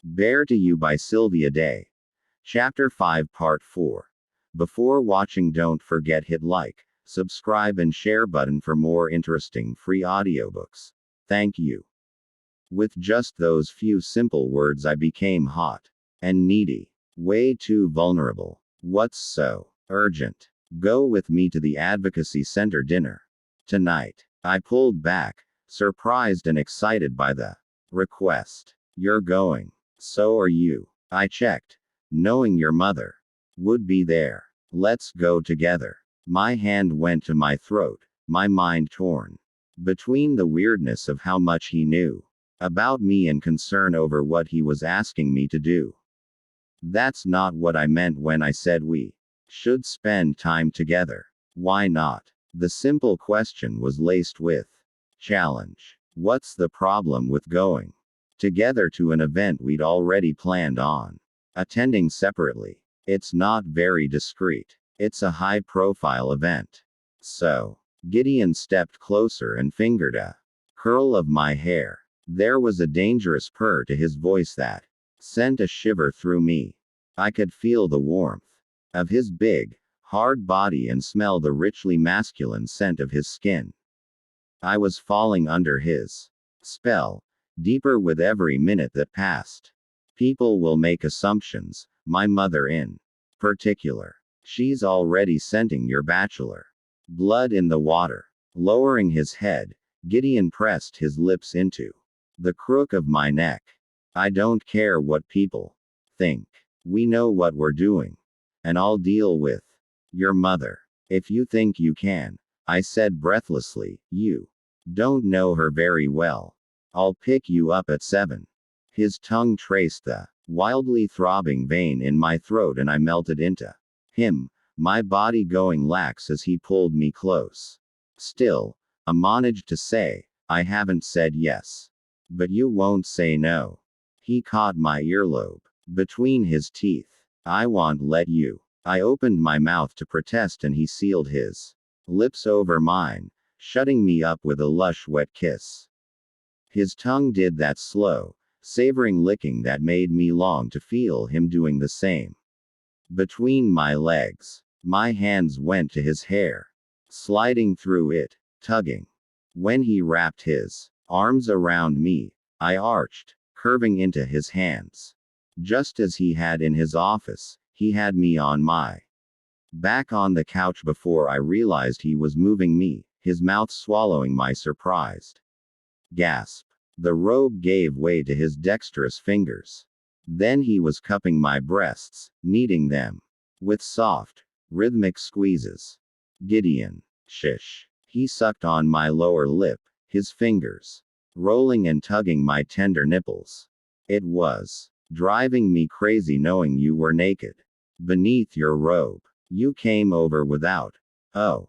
Bere to You by Sylvia Day. Chapter 5 Part 4. Before watching, don't forget hit like, subscribe and share button for more interesting free audiobooks. Thank you. With just those few simple words I became hot and needy. Way too vulnerable. What's so urgent? Go with me to the Advocacy Center dinner tonight. I pulled back, surprised and excited by the request. You're going. So are you. I checked, knowing your mother would be there. Let's go together. My hand went to my throat, my mind torn between the weirdness of how much he knew about me and concern over what he was asking me to do. That's not what I meant when I said we should spend time together. Why not? The simple question was laced with challenge. What's the problem with going together to an event we'd already planned on attending separately? It's not very discreet. It's a high-profile event. So, Gideon stepped closer and fingered a curl of my hair. There was a dangerous purr to his voice that sent a shiver through me. I could feel the warmth of his big, hard body and smell the richly masculine scent of his skin. I was falling under his spell, deeper with every minute that passed. People will make assumptions, my mother in particular. She's already scenting your bachelor. Blood in the water. Lowering his head, Gideon pressed his lips into the crook of my neck. I don't care what people think. We know what we're doing. And I'll deal with your mother. If you think you can, I said breathlessly, you don't know her very well. I'll pick you up at 7. His tongue traced the wildly throbbing vein in my throat and I melted into him, my body going lax as he pulled me close. Still, I managed to say, I haven't said yes. But you won't say no. He caught my earlobe between his teeth. I won't let you. I opened my mouth to protest and he sealed his lips over mine, shutting me up with a lush wet kiss. His tongue did that slow, savoring licking that made me long to feel him doing the same. Between my legs, my hands went to his hair, sliding through it, tugging. When he wrapped his arms around me, I arched, curving into his hands. Just as he had in his office, he had me on my back on the couch before I realized he was moving me, his mouth swallowing my surprised gasp. The robe gave way to his dexterous fingers. Then he was cupping my breasts, kneading them with soft, rhythmic squeezes. Gideon, shish. He sucked on my lower lip, his fingers rolling and tugging my tender nipples. It was driving me crazy knowing you were naked beneath your robe. You came over without. Oh,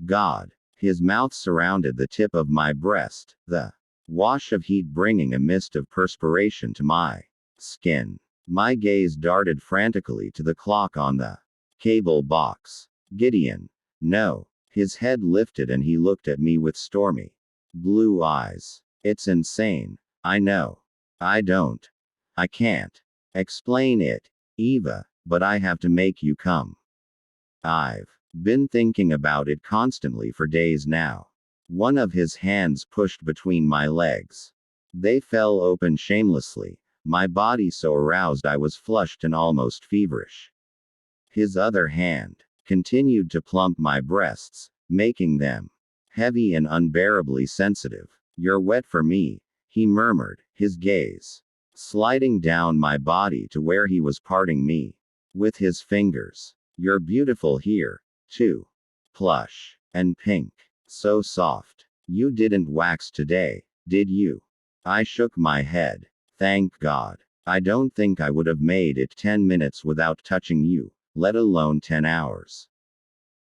God. His mouth surrounded the tip of my breast, the wash of heat bringing a mist of perspiration to my skin. My gaze darted frantically to the clock on the cable box. Gideon. No. His head lifted and he looked at me with stormy blue eyes. It's insane. I know. I don't. I can't explain it, Eva, but I have to make you come. I've been thinking about it constantly for days now. One of his hands pushed between my legs. They fell open shamelessly, my body so aroused I was flushed and almost feverish. His other hand continued to plump my breasts, making them heavy and unbearably sensitive. You're wet for me, he murmured, his gaze sliding down my body to where he was parting me with his fingers. You're beautiful here, too. Plush and pink. So soft. You didn't wax today, did you? I shook my head. Thank God. I don't think I would have made it 10 minutes without touching you, let alone 10 hours.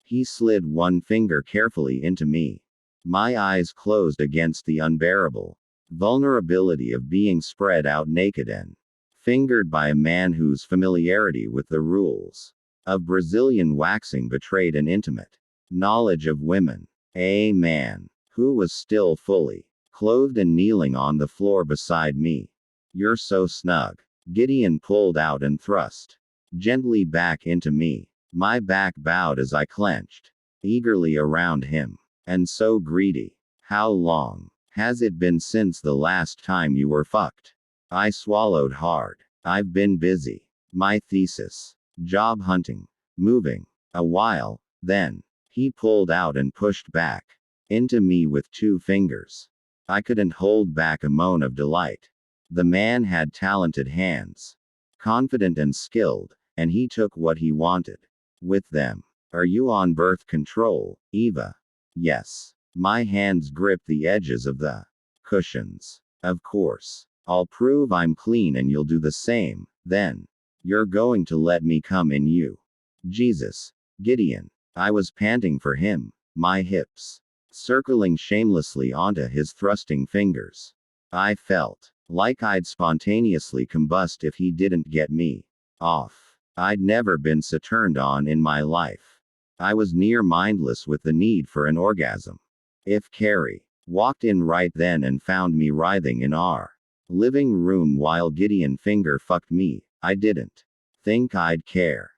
He slid one finger carefully into me. My eyes closed against the unbearable vulnerability of being spread out naked and fingered by a man whose familiarity with the rules of Brazilian waxing betrayed an intimate knowledge of women. A man who was still fully clothed and kneeling on the floor beside me. You're so snug. Gideon pulled out and thrust gently back into me. My back bowed as I clenched eagerly around him. And so greedy. How long has it been since the last time you were fucked? I swallowed hard. I've been busy. My thesis. Job hunting. Moving. A while, then. He pulled out and pushed back into me with 2 fingers. I couldn't hold back a moan of delight. The man had talented hands. Confident and skilled, and he took what he wanted with them. Are you on birth control, Eva? Yes. My hands gripped the edges of the cushions. Of course. I'll prove I'm clean and you'll do the same, then. You're going to let me come in you. Jesus. Gideon. I was panting for him, my hips circling shamelessly onto his thrusting fingers. I felt like I'd spontaneously combust if he didn't get me off. I'd never been so turned on in my life. I was near mindless with the need for an orgasm. If Carrie walked in right then and found me writhing in our living room while Gideon finger fucked me, I didn't think I'd care.